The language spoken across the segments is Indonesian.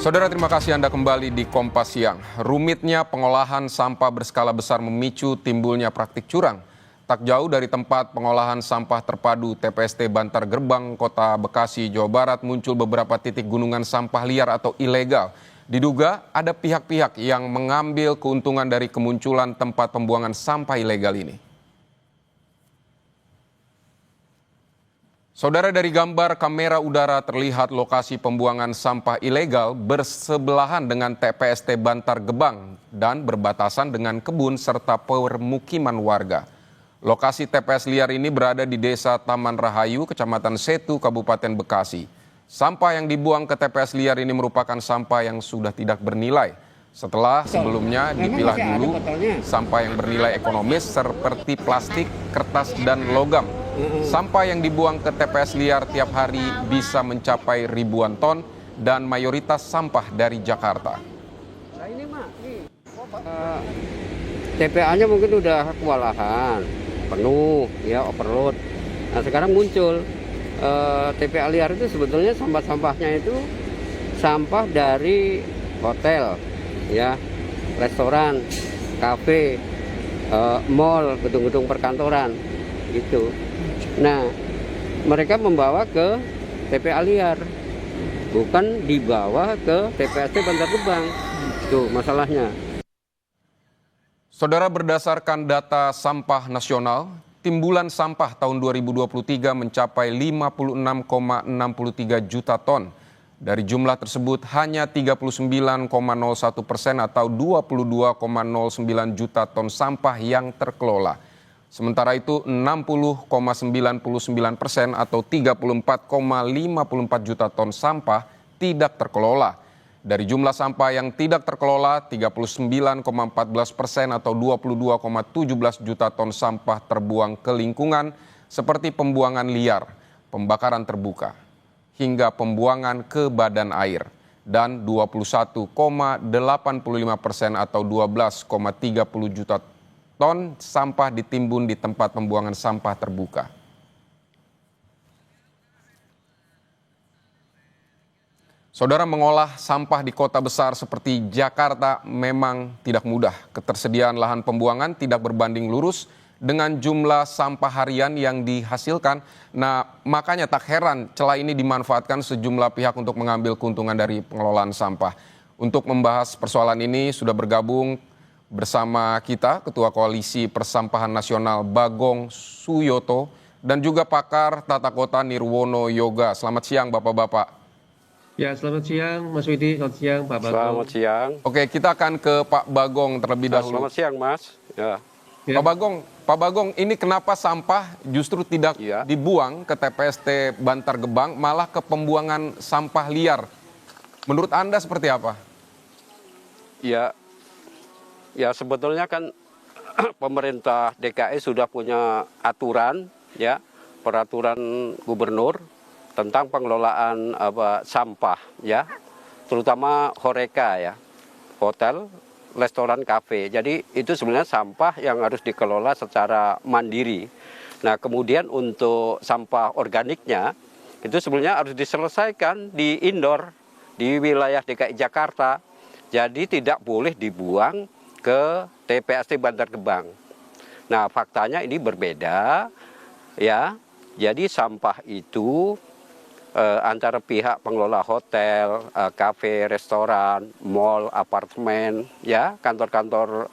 Saudara, terima kasih Anda kembali di Kompas Siang. Rumitnya pengolahan sampah berskala besar memicu timbulnya praktik curang. Tak jauh dari tempat pengolahan sampah terpadu TPST Bantar Gebang, Kota Bekasi, Jawa Barat, muncul beberapa titik gunungan sampah liar atau ilegal. Diduga ada pihak-pihak yang mengambil keuntungan dari kemunculan tempat pembuangan sampah ilegal ini. Saudara, dari gambar kamera udara terlihat lokasi pembuangan sampah ilegal bersebelahan dengan TPST Bantar Gebang dan berbatasan dengan kebun serta permukiman warga. Lokasi TPS liar ini berada di Desa Taman Rahayu, Kecamatan Setu, Kabupaten Bekasi. Sampah yang dibuang ke TPS liar ini merupakan sampah yang sudah tidak bernilai. Setelah sebelumnya dipilah dulu sampah yang bernilai ekonomis seperti plastik, kertas, dan logam. Sampah yang dibuang ke TPS liar tiap hari bisa mencapai ribuan ton dan mayoritas sampah dari Jakarta. Nah ini TPA-nya mungkin udah kewalahan, penuh, ya overload. Nah sekarang muncul TPA liar itu sebetulnya sampah-sampahnya itu sampah dari hotel, ya, restoran, kafe, mall, gedung-gedung perkantoran, gitu. Nah, mereka membawa ke TPA liar, bukan dibawa ke TPST Bantar Gebang. Itu masalahnya. Saudara, berdasarkan data sampah nasional, timbulan sampah tahun 2023 mencapai 56,63 juta ton. Dari jumlah tersebut hanya 39,01% atau 22,09 juta ton sampah yang terkelola. Sementara itu 60,99% atau 34,54 juta ton sampah tidak terkelola. Dari jumlah sampah yang tidak terkelola, 39,14% atau 22,17 juta ton sampah terbuang ke lingkungan seperti pembuangan liar, pembakaran terbuka, hingga pembuangan ke badan air. Dan 21,85% atau 12,30 juta ton sampah ditimbun di tempat pembuangan sampah terbuka. Saudara, mengolah sampah di kota besar seperti Jakarta memang tidak mudah. Ketersediaan lahan pembuangan tidak berbanding lurus dengan jumlah sampah harian yang dihasilkan. Nah, makanya tak heran celah ini dimanfaatkan sejumlah pihak untuk mengambil keuntungan dari pengelolaan sampah. Untuk membahas persoalan ini sudah bergabung bersama kita Ketua Koalisi Persampahan Nasional Bagong Suyoto dan juga pakar tata kota Nirwono Yoga. Selamat siang Bapak-Bapak. Ya, selamat siang Mas Widi, selamat siang Pak Bagong. Selamat siang. Oke, kita akan ke Pak Bagong terlebih dahulu. Selamat siang Mas. Ya. Pak Bagong, ini kenapa sampah justru tidak dibuang ke TPST Bantar Gebang, malah ke pembuangan sampah liar? Menurut Anda seperti apa? Ya sebetulnya kan pemerintah DKI sudah punya aturan, ya, peraturan gubernur tentang pengelolaan sampah, ya, terutama HoReCa, ya, hotel, restoran, kafe. Jadi itu sebenarnya sampah yang harus dikelola secara mandiri. Nah kemudian untuk sampah organiknya itu sebenarnya harus diselesaikan di indoor di wilayah DKI Jakarta. Jadi tidak boleh dibuang ke TPST Bantar Gebang. Nah, faktanya ini berbeda, ya. Jadi sampah itu antara pihak pengelola hotel, kafe, restoran, mall, apartemen, ya, kantor-kantor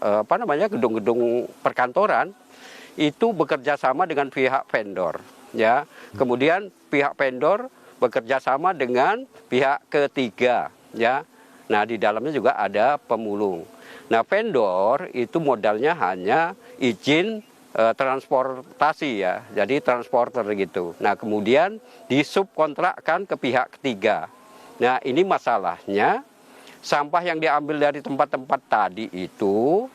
gedung-gedung perkantoran itu bekerja sama dengan pihak vendor, ya. Kemudian pihak vendor bekerja sama dengan pihak ketiga, ya. Nah, di dalamnya juga ada pemulung. Nah, vendor itu modalnya hanya izin transportasi, ya, jadi transporter gitu. Nah, kemudian disubkontrakkan ke pihak ketiga. Nah, ini masalahnya sampah yang diambil dari tempat-tempat tadi itu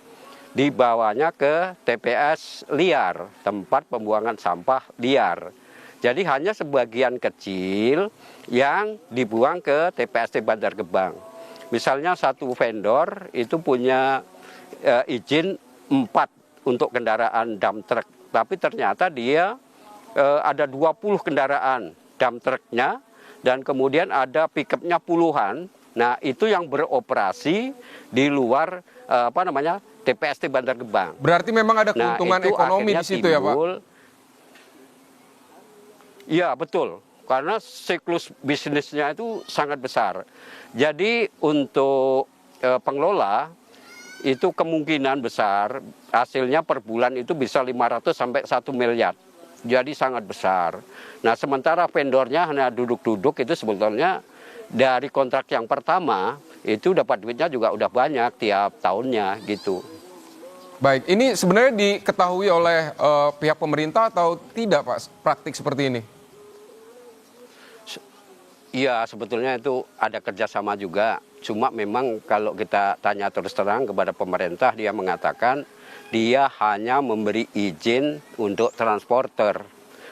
dibawanya ke TPS liar, tempat pembuangan sampah liar. Jadi hanya sebagian kecil yang dibuang ke TPST Bantar Gebang. Misalnya satu vendor itu punya izin 4 untuk kendaraan dump truck. Tapi ternyata dia ada 20 kendaraan dump trucknya dan kemudian ada pickupnya puluhan. Nah, itu yang beroperasi di luar TPST Bantar Gebang. Berarti memang ada Nah, keuntungan itu ekonomi di akhirnya situ ya Pak? timbul. Iya, betul. Karena siklus bisnisnya itu sangat besar. Jadi untuk pengelola itu kemungkinan besar hasilnya per bulan itu bisa 500 sampai 1 miliar. Jadi sangat besar. Nah, sementara vendornya hanya duduk-duduk, itu sebetulnya dari kontrak yang pertama itu dapat duitnya juga udah banyak tiap tahunnya gitu. Baik, ini sebenarnya diketahui oleh pihak pemerintah atau tidak Pak praktik seperti ini? Iya, sebetulnya itu ada kerjasama juga. Cuma memang kalau kita tanya terus terang kepada pemerintah, dia mengatakan dia hanya memberi izin untuk transporter,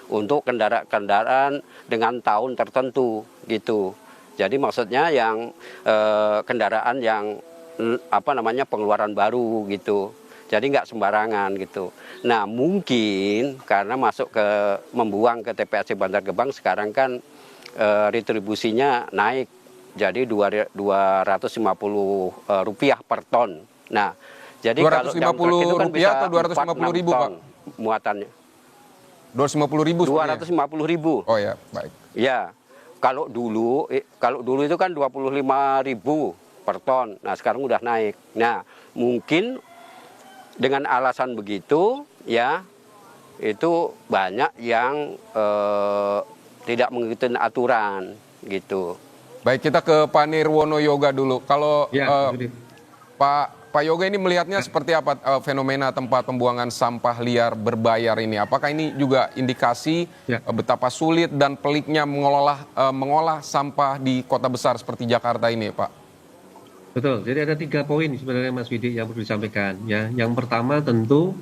untuk kendaraan dengan tahun tertentu gitu. Jadi maksudnya yang kendaraan yang pengeluaran baru gitu. Jadi nggak sembarangan gitu. Nah, mungkin karena membuang ke TPST Bantar Gebang sekarang kan retribusinya naik jadi Rp250 per ton. Nah, jadi kalau jam truk itu kan bisa atau 250.000 Pak? Muatannya. 250.000 sebenarnya. 250.000. Oh ya, baik. Ya. Kalau dulu itu kan 25.000 per ton. Nah, sekarang udah naik. Nah, mungkin dengan alasan begitu ya itu banyak yang tidak mengikuti aturan gitu. Baik, kita ke Pak Nirwono Yoga dulu. Kalau Ya, Pak Yoga ini melihatnya seperti apa fenomena tempat pembuangan sampah liar berbayar ini? Apakah ini juga indikasi betapa sulit dan peliknya mengolah sampah di kota besar seperti Jakarta ini, Pak? betul. Jadi ada 3 poin sebenarnya Mas Widi yang perlu disampaikan. Ya, yang pertama tentu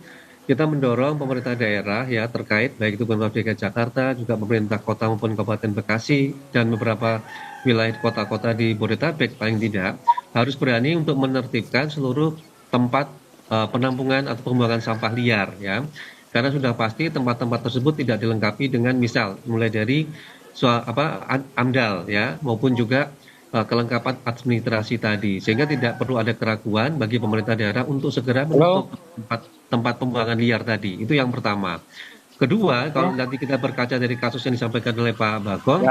kita mendorong pemerintah daerah ya terkait baik itu Pemprov DKI Jakarta, juga pemerintah kota maupun Kabupaten Bekasi dan beberapa wilayah kota-kota di Bodetabek paling tidak harus berani untuk menertibkan seluruh tempat penampungan atau pembuangan sampah liar ya. Karena sudah pasti tempat-tempat tersebut tidak dilengkapi dengan misal mulai dari AMDAL ya maupun juga kelengkapan administrasi tadi, sehingga tidak perlu ada keraguan bagi pemerintah daerah untuk segera menutup tempat pembuangan liar tadi. Itu yang pertama. Kedua, kalau nanti kita berkaca dari kasus yang disampaikan oleh Pak Bagong,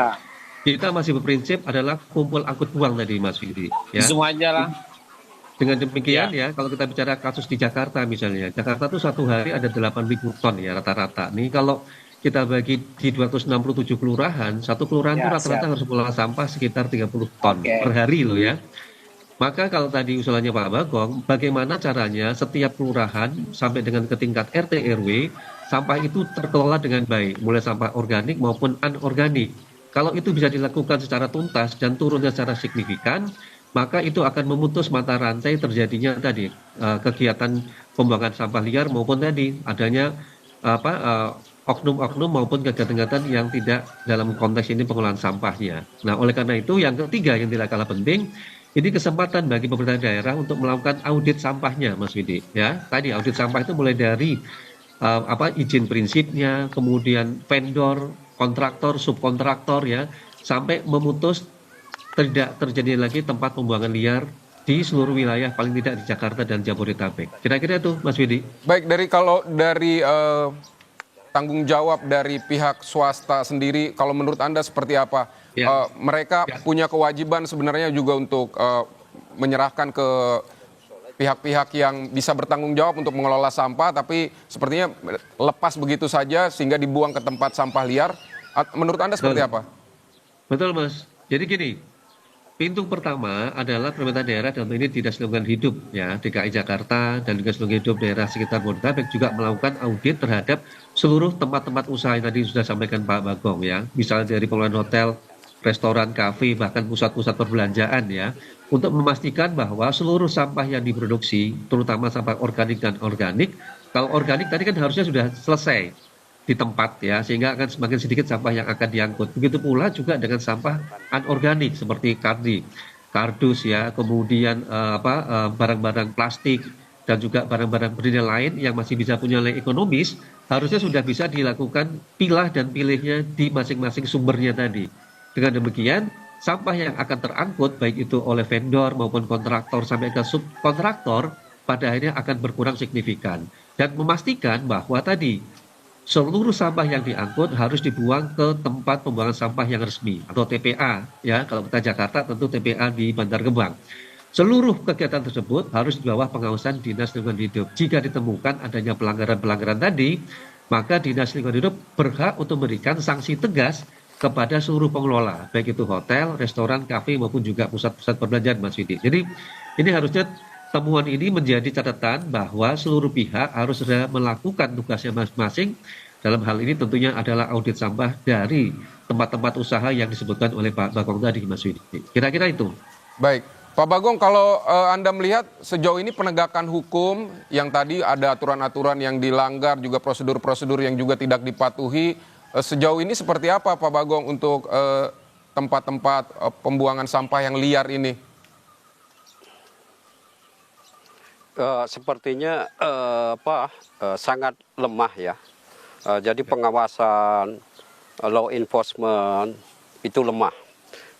kita masih berprinsip adalah kumpul angkut buang tadi Mas Widi. Ya. Semuanya lah. Dengan demikian ya, kalau kita bicara kasus di Jakarta misalnya, Jakarta tuh satu hari ada 8.000 ton ya rata-rata. Nih kalau kita bagi di 267 kelurahan, satu kelurahan itu rata-rata harus mengolah sampah sekitar 30 ton per hari loh ya. Maka kalau tadi usulannya Pak Bagong, bagaimana caranya setiap kelurahan sampai dengan ke tingkat RT RW, sampah itu terkelola dengan baik, mulai sampah organik maupun anorganik. Kalau itu bisa dilakukan secara tuntas dan turunnya secara signifikan, maka itu akan memutus mata rantai terjadinya tadi kegiatan pembuangan sampah liar maupun tadi adanya oknum-oknum maupun kegiatan-kegiatan yang tidak dalam konteks ini pengolahan sampahnya. Nah, oleh karena itu yang ketiga yang tidak kalah penting, ini kesempatan bagi pemerintah daerah untuk melakukan audit sampahnya, Mas Widi. Ya, tadi audit sampah itu mulai dari izin prinsipnya, kemudian vendor, kontraktor, subkontraktor ya, sampai memutus tidak terjadi lagi tempat pembuangan liar di seluruh wilayah paling tidak di Jakarta dan Jabodetabek. Kira-kira itu, Mas Widi. Baik, dari tanggung jawab dari pihak swasta sendiri, kalau menurut Anda seperti apa? Ya. Mereka punya kewajiban sebenarnya juga untuk menyerahkan ke pihak-pihak yang bisa bertanggung jawab untuk mengelola sampah, tapi sepertinya lepas begitu saja sehingga dibuang ke tempat sampah liar. Menurut Anda seperti apa? Betul, Mas. Jadi gini, pintu pertama adalah pemerintah daerah dalam ini Dinas Lingkungan Hidup ya DKI Jakarta dan juga Lingkungan Hidup daerah sekitar Bodetabek juga melakukan audit terhadap seluruh tempat-tempat usaha yang tadi sudah sampaikan Pak Bagong ya, misalnya dari pengelolaan hotel, restoran, kafe, bahkan pusat-pusat perbelanjaan ya, untuk memastikan bahwa seluruh sampah yang diproduksi, terutama sampah organik dan organik, kalau organik tadi kan harusnya sudah selesai di tempat ya, sehingga akan semakin sedikit sampah yang akan diangkut. Begitu pula juga dengan sampah anorganik seperti kardus ya, kemudian barang-barang plastik dan juga barang-barang bernilai lain yang masih bisa punya nilai ekonomis, harusnya sudah bisa dilakukan pilah dan pilihnya di masing-masing sumbernya tadi. Dengan demikian, sampah yang akan terangkut baik itu oleh vendor maupun kontraktor sampai ke subkontraktor pada akhirnya akan berkurang signifikan, dan memastikan bahwa tadi seluruh sampah yang diangkut harus dibuang ke tempat pembuangan sampah yang resmi atau TPA, ya kalau kita Jakarta tentu TPA di Bantar Gebang. Seluruh kegiatan tersebut harus di bawah pengawasan Dinas Lingkungan Hidup. Jika ditemukan adanya pelanggaran-pelanggaran tadi, maka Dinas Lingkungan Hidup berhak untuk memberikan sanksi tegas kepada seluruh pengelola, baik itu hotel, restoran, kafe, maupun juga pusat-pusat perbelanjaan, Mas Widi. Jadi ini harusnya temuan ini menjadi catatan bahwa seluruh pihak harus sudah melakukan tugasnya masing-masing. Dalam hal ini tentunya adalah audit sampah dari tempat-tempat usaha yang disebutkan oleh Pak Bagong tadi, Mas Widi. Kira-kira itu. Baik, Pak Bagong, kalau Anda melihat sejauh ini penegakan hukum yang tadi ada aturan-aturan yang dilanggar, juga prosedur-prosedur yang juga tidak dipatuhi, sejauh ini seperti apa Pak Bagong untuk tempat-tempat pembuangan sampah yang liar ini? Sepertinya sangat lemah ya. Jadi pengawasan, law enforcement itu lemah.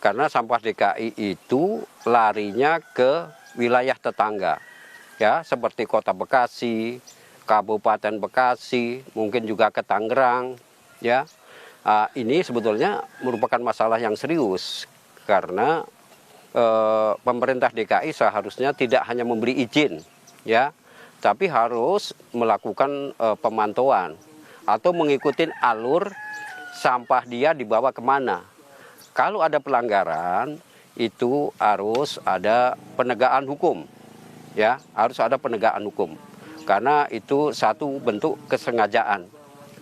Karena sampah DKI itu larinya ke wilayah tetangga, ya seperti Kota Bekasi, Kabupaten Bekasi, mungkin juga ke Tangerang, ya. Ini sebetulnya merupakan masalah yang serius karena pemerintah DKI seharusnya tidak hanya memberi izin, ya, tapi harus melakukan pemantauan atau mengikuti alur sampah dia dibawa kemana. Kalau ada pelanggaran, itu harus ada penegakan hukum, ya, harus ada penegakan hukum, karena itu satu bentuk kesengajaan.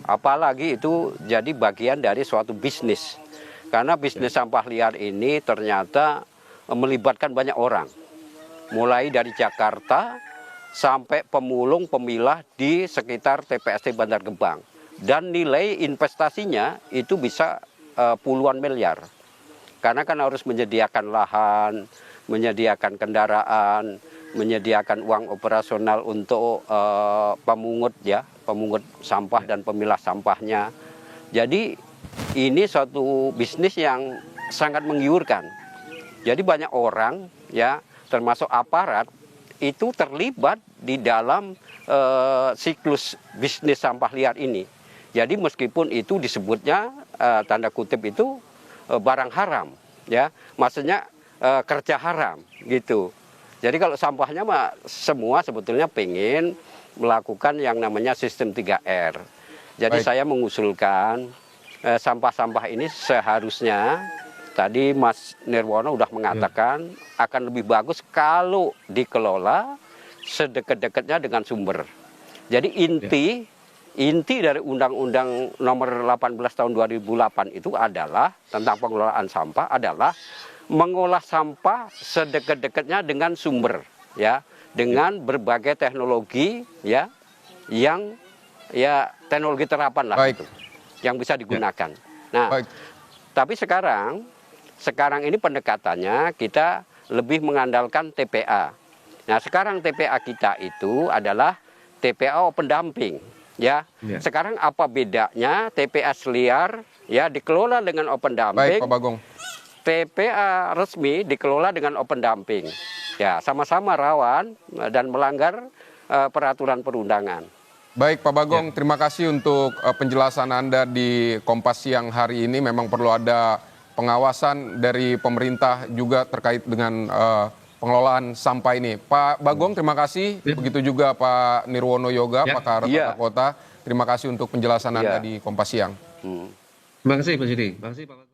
Apalagi itu jadi bagian dari suatu bisnis, karena bisnis sampah liar ini ternyata melibatkan banyak orang, mulai dari Jakarta sampai pemulung pemilah di sekitar TPST Bantar Gebang, dan nilai investasinya itu bisa puluhan miliar. Karena kan harus menyediakan lahan, menyediakan kendaraan, menyediakan uang operasional untuk pemungut, ya, pemungut sampah dan pemilah sampahnya. Jadi ini suatu bisnis yang sangat menggiurkan. Jadi banyak orang, ya, termasuk aparat itu terlibat di dalam siklus bisnis sampah liar ini. Jadi meskipun itu disebutnya tanda kutip itu barang haram, ya, maksudnya kerja haram gitu. Jadi kalau sampahnya mah semua sebetulnya pengen melakukan yang namanya sistem 3R. Jadi Baik. saya mengusulkan sampah-sampah ini seharusnya, tadi Mas Nirwono udah mengatakan akan lebih bagus kalau dikelola sedekat-dekatnya dengan sumber. Jadi inti dari Undang-Undang Nomor 18 Tahun 2008 itu adalah tentang pengelolaan sampah adalah mengolah sampah sedekat-dekatnya dengan sumber, ya, dengan berbagai teknologi, ya, yang ya teknologi terapan lah. Baik. Itu, yang bisa digunakan. Nah, Baik. tapi sekarang ini pendekatannya kita lebih mengandalkan TPA. Nah, sekarang TPA kita itu adalah TPA pendamping. Ya, sekarang apa bedanya TPS liar, ya, dikelola dengan open dumping, Baik, Pak Bagong. TPA resmi dikelola dengan open dumping. Ya, sama-sama rawan dan melanggar peraturan perundangan. Baik, Pak Bagong, terima kasih untuk penjelasan Anda di Kompas Siang hari ini. Memang perlu ada pengawasan dari pemerintah juga terkait dengan pengelolaan sampah ini. Pak Bagong, terima kasih. Begitu juga Pak Nirwono Yoga, pakar tata kota. Terima kasih untuk penjelasan Anda di Kompas Siang. Terima kasih, Pak Yudi. Terima kasih, Pak.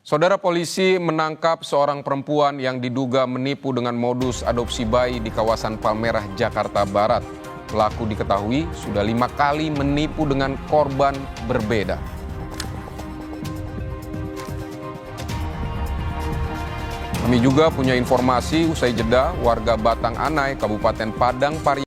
Saudara, polisi menangkap seorang perempuan yang diduga menipu dengan modus adopsi bayi di kawasan Palmerah, Jakarta Barat. Pelaku diketahui sudah 5 kali menipu dengan korban berbeda. Kami juga punya informasi usai jeda warga Batang Anai, Kabupaten Padang Pariaman